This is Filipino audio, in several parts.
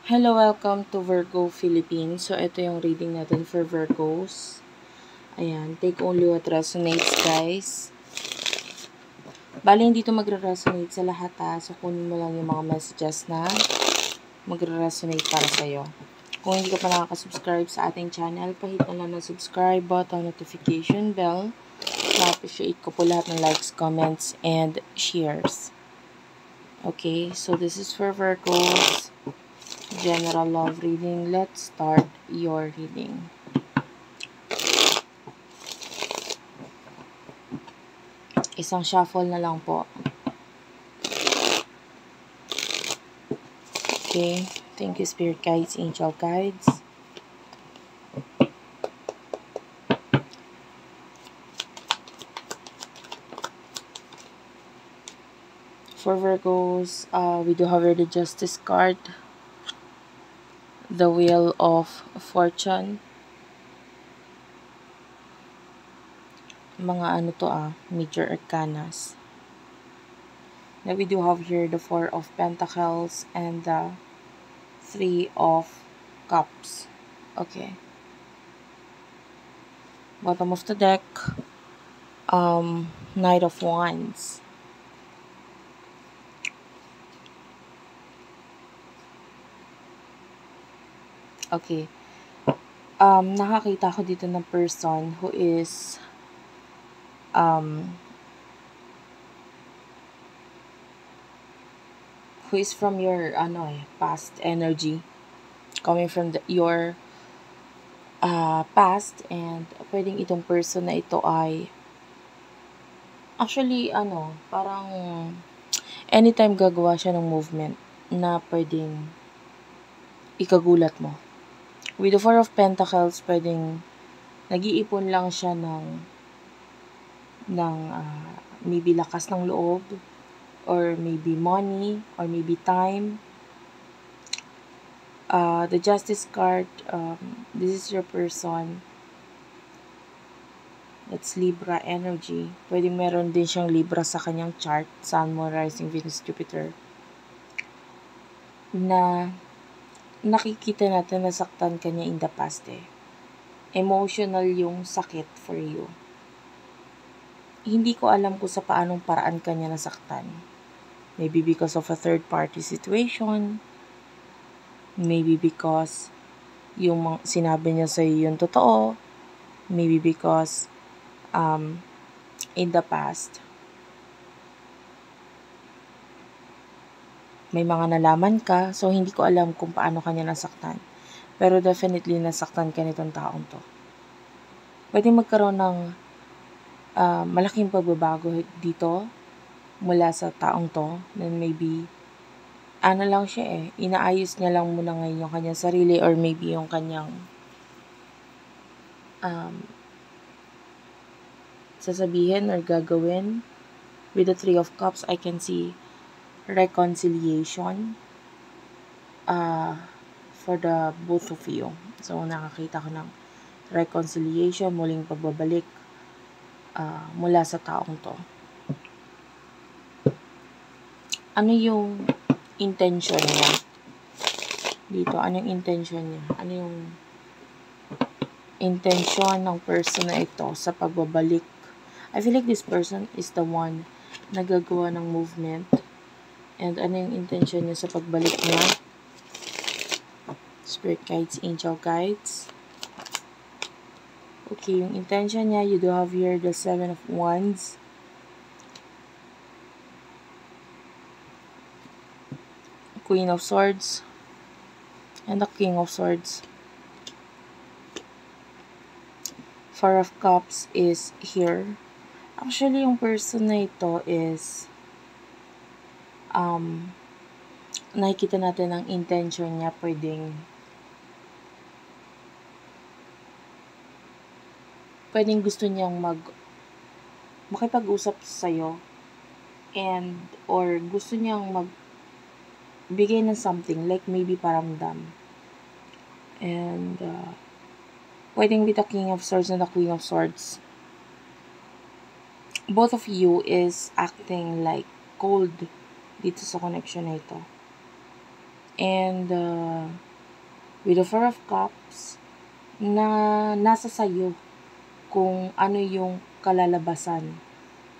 Hello, welcome to Virgo Philippines. So, ito yung reading natin for Virgos. Ayan, take only what resonates, guys. Bali, hindi ito magre-resonate sa lahat ha. So, kunin mo lang yung mga messages na magre-resonate para sa'yo. Kung hindi ka pa nakaka-subscribe sa ating channel, pahit na lang ng subscribe button, notification bell. Na-appreciate ko po lahat ng likes, comments, and shares. Okay, so this is for Virgos. General love reading. Let's start your reading. Isang shuffle na lang po. Okay. Thank you, Spirit Guides, Angel Guides. For Virgos, we do have here the Justice card, the Wheel of Fortune. Mga ano to major arcanas. Now we do have here the Four of Pentacles and the Three of Cups. Okay. Bottom of the deck, Knight of Wands. Okay. Nakakita ko dito ng person who is from your past energy, coming from your past, and pwedeng itong person na ito ay actually parang anytime gagawa siya ng movement na pwedeng ikagulat mo. With the Four of Pentacles, pwedeng nag-iipon lang siya ng maybe lakas ng loob, or maybe money, or maybe time. The Justice card, this is your person. That's Libra energy. Pwedeng meron din siyang Libra sa kanyang chart, Sun, Moon, Rising, Venus, Jupiter, na nakikita natin nasaktan kanya in the past Emotional yung sakit for you. Hindi ko alam kung sa paanong paraan kanya nasaktan. Maybe because of a third party situation. Maybe because yung sinabi niya sa iyo yung totoo. Maybe because in the past may mga nalaman ka, so hindi ko alam kung paano kanya nasaktan. Pero definitely nasaktan ka nitong taong to. Pwede magkaroon ng malaking pagbabago dito mula sa taong to. Then maybe lang siya inaayos niya lang muna ngayon yung kanyang sarili, or maybe yung kanyang sasabihin or gagawin. With the Three of Cups, I can see reconciliation for the both of you. So, nakakita ko ng reconciliation, muling pagbabalik mula sa taong to. Ano yung intention niya dito? Anong intention niya? Ano yung intention ng person na ito sa pagbabalik? I feel like this person is the one na gagawa ng movement. And ano yung intention niya sa pagbalik niya? Spirit Guides, Angel Guides. Okay, yung intention niya, you do have here the Seven of Wands. Queen of Swords. And the King of Swords. Four of Cups is here. Actually, yung person na ito is nakikita natin ang intention niya. Pwedeng gusto niyang makipag-usap sa'yo, and or gusto niyang magbigay ng something, like maybe paramdam. And pwedeng with the King of Swords and the Queen of Swords, both of you is acting like cold dito sa connection na ito. And with the Four of Cups, na nasa sayo kung ano yung kalalabasan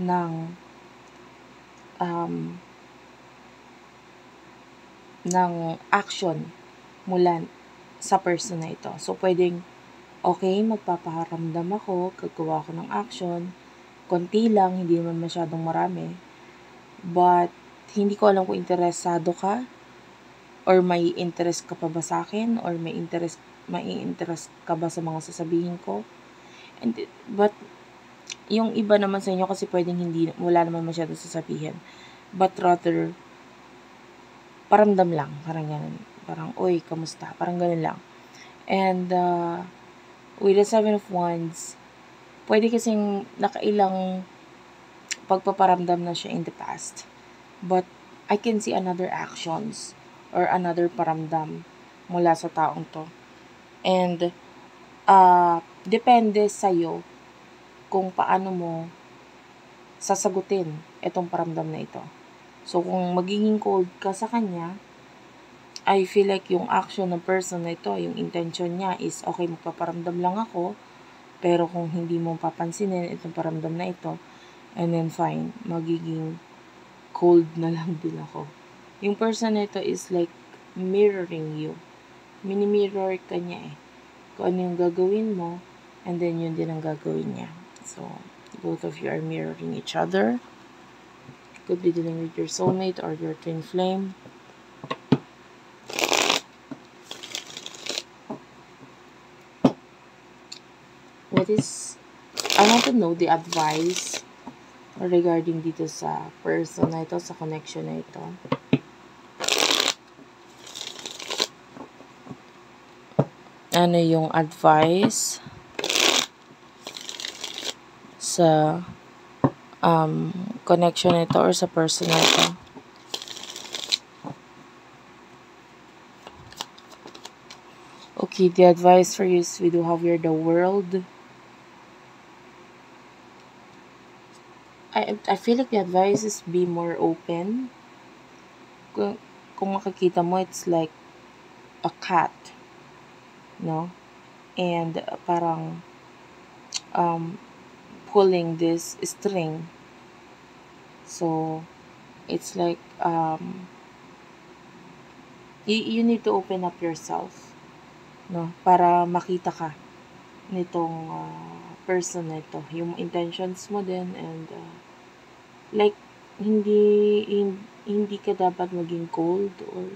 ng action mula sa person na ito. So, pwedeng, okay, magpaparamdam ako, gagawa ako ng action, konti lang, hindi naman masyadong marami, but hindi ko alam kung interesado ka, or may interest ka pa ba sa akin, or may interest ka ba sa mga sasabihin ko. But yung iba naman sa inyo kasi pwedeng wala naman masyadong sasabihin, but rather paramdam lang, parang ganun, parang oy, kamusta, parang ganun lang. And with the Seven of Wands, pwede kasing nakailang pagpaparamdam na siya in the past, but I can see another actions or another paramdam mula sa taong to. And depende sa'yo kung paano mo sasagutin itong paramdam na ito. So, kung magiging cold ka sa kanya, I feel like yung action ng person na ito, yung intention niya is, okay, magpaparamdam lang ako, pero kung hindi mo papansinin itong paramdam na ito, and then fine, magiging cold na lang din ako. Yung person na ito is like mirroring you. Mini-mirror ka niya eh. Kung ano yung gagawin mo, and then yun din ang gagawin niya. So, both of you are mirroring each other. Could be dealing with your soulmate or your twin flame. I want to know the advice regarding dito sa person na ito, sa connection na ito. Ano yung advice sa connection na ito or sa person na ito? Okay, the advice for you is we do have here the World. I feel like the advice is be more open. Kung makikita mo, it's like a cat, no? And parang pulling this string. So, it's like you need to open up yourself, no? Para makita ka nitong person na ito, yung intentions mo din, and like hindi ka dapat maging cold or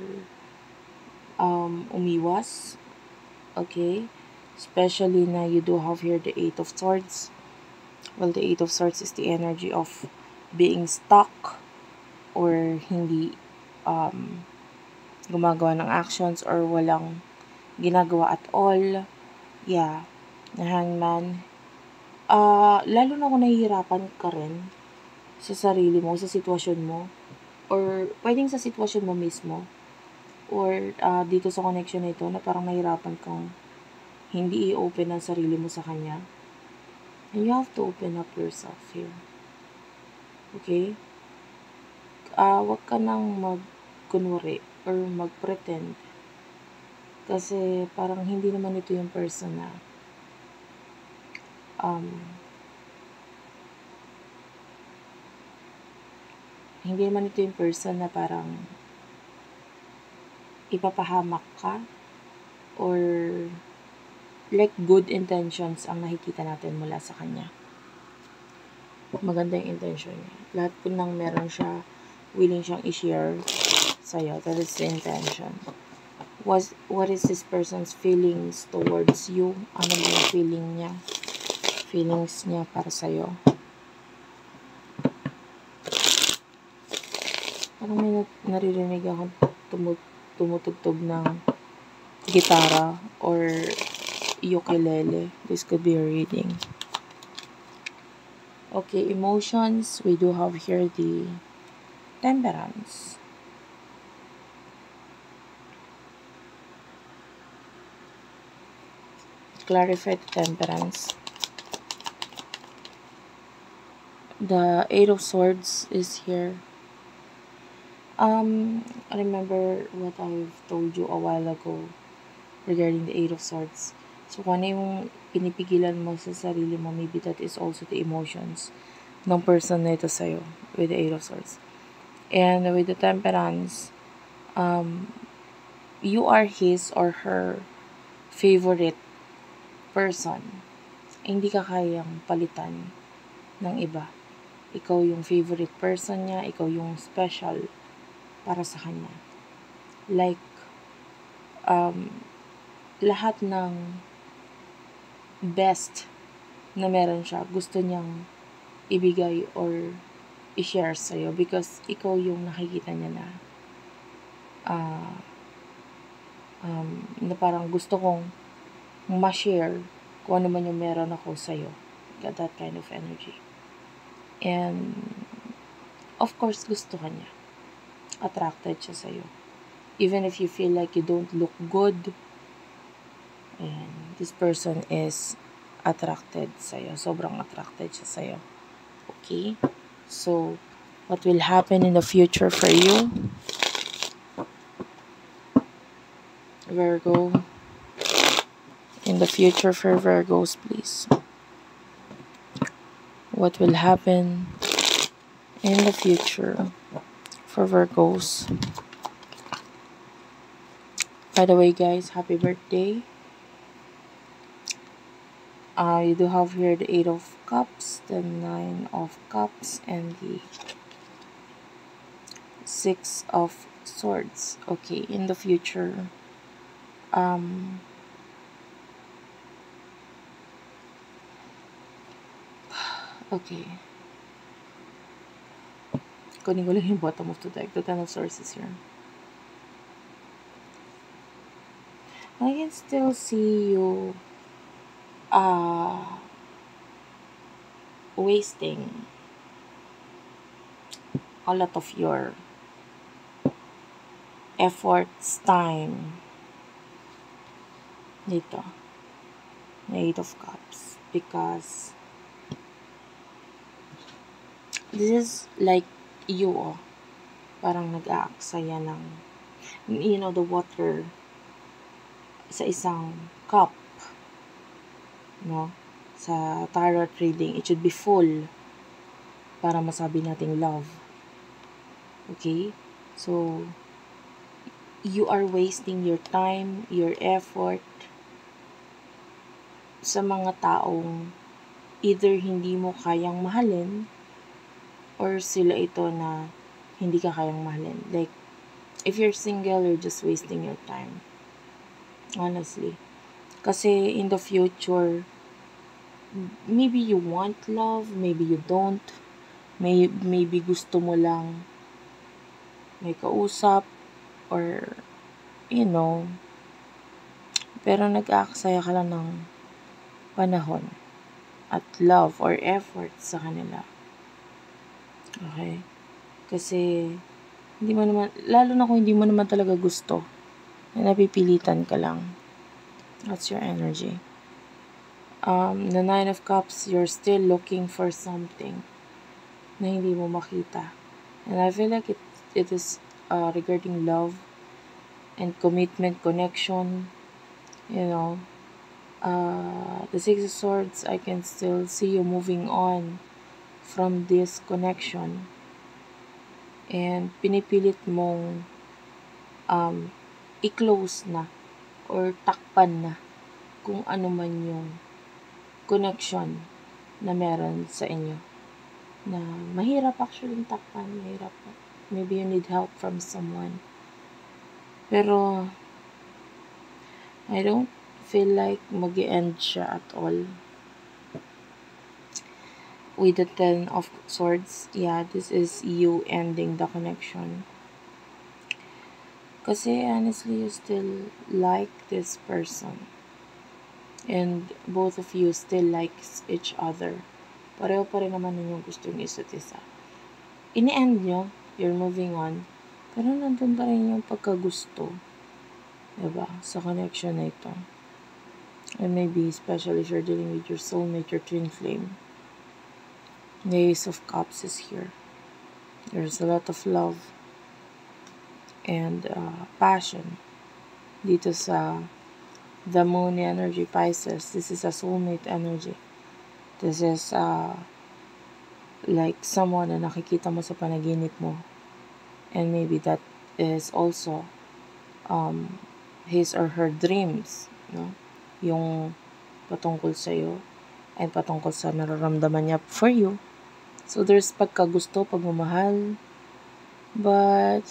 umiwas, okay? Especially na you do have here the Eight of Swords. Well, the Eight of Swords is the energy of being stuck or hindi gumagawa ng actions or walang ginagawa at all. Yeah, na Hangman. Lalo na kung nahihirapan ka rin sa sarili mo, sa sitwasyon mo, or pwedeng sa sitwasyon mo mismo, or dito sa connection na ito na parang nahihirapan kang hindi i-open ang sarili mo sa kanya. And you have to open up yourself here. Okay? Wag ka nang magkunwari or mag-pretend. Kasi parang hindi naman ito yung person na hindi naman ito yung person na parang ipapahamak ka or like good intentions ang nakikita natin mula sa kanya. Maganda yung intention niya. Lahat po nang meron siya, willing siyang i-share sa'yo. That is the intention. What is this person's feelings towards you? Ano ba yung feelings niya para sa'yo? Parang may naririnig akong tumutugtog ng gitara or ukulele. This could be a reading. Okay, emotions. We do have here the Temperance. Clarify the Temperance. The Eight of Swords is here. Remember what I've told you a while ago regarding the Eight of Swords. So, kung ano yung pinipigilan mo sa sarili mo, maybe that is also the emotions ng person na ito sa'yo with the Eight of Swords. And with the Temperance, you are his or her favorite person. Hindi ka kayang palitan ng iba. Ikaw yung favorite person niya, ikaw yung special para sa kanya. Like, lahat ng best na meron siya, gusto niyang ibigay or i-share sa'yo because ikaw yung nakikita niya na parang gusto kong ma-share kung ano man yung meron ako sa'yo. Got that kind of energy. And, of course, gusto ka niya. Attracted siya sa'yo. Even if you feel like you don't look good, and this person is attracted sa'yo. Sobrang attracted siya sa'yo. Okay? So, what will happen in the future for you? Virgo. In the future for Virgos, please. What will happen in the future for Virgos? By the way, guys, happy birthday. You do have here the 8 of Cups, the 9 of Cups, and the 6 of Swords. Okay, in the future, okay. Kunin ko lang yung bottom of the deck. The 10 of Swords is here. I can still see you wasting a lot of your efforts, time dito. The 8 of Cups. Because this is like you, parang nag-aaksaya ng, the water sa isang cup, no? Sa tarot reading, it should be full para masabi nating love. Okay? So, you are wasting your time, your effort sa mga taong either hindi mo kayang mahalin or sila ito na hindi ka kayang mahalin. Like, if you're single, you're just wasting your time. Honestly. Kasi in the future, maybe you want love, maybe you don't. Maybe gusto mo lang may kausap or, pero nag-aaksaya ka lang ng panahon at love or effort sa kanila. Okay? Kasi, hindi mo naman, lalo na kung hindi mo naman talaga gusto, na napipilitan ka lang. That's your energy. The 9 of Cups, you're still looking for something na hindi mo makita. And I feel like it is regarding love and commitment, connection, the 6 of Swords, I can still see you moving on from this connection. And pinipilit mong i-close na or takpan na kung ano man yung connection na meron sa inyo. Na mahirap actually takpan, mahirap. Maybe you need help from someone. Pero, I don't feel like mag-e-end siya at all. With the 10 of Swords, yeah, this is you ending the connection. Kasi honestly, you still like this person. And both of you still likes each other. Pareho pa rin naman yung gusto yung isa't isa. Ini-end nyo, you're moving on. Pero nandun pa rin yung pagkagusto. Diba? Sa connection na ito. And maybe, especially if you're dealing with your soulmate, your twin flame. The Ace of Cups is here. There's a lot of love. and passion. Dito sa the moon energy, Pisces, this is a soulmate energy. This is like someone na nakikita mo sa panaginip mo. And maybe that is also his or her dreams, no? Yung patungkol sa'yo and patungkol sa nararamdaman niya for you. So there's pagkagusto, pagmamahal, but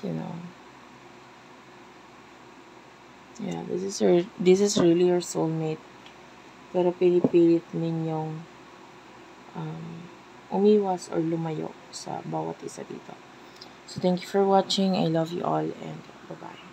yeah, this is really your soulmate. Pero pinipilit ninyong umiwas or lumayo sa bawat isa dito. So thank you for watching. I love you all and bye-bye.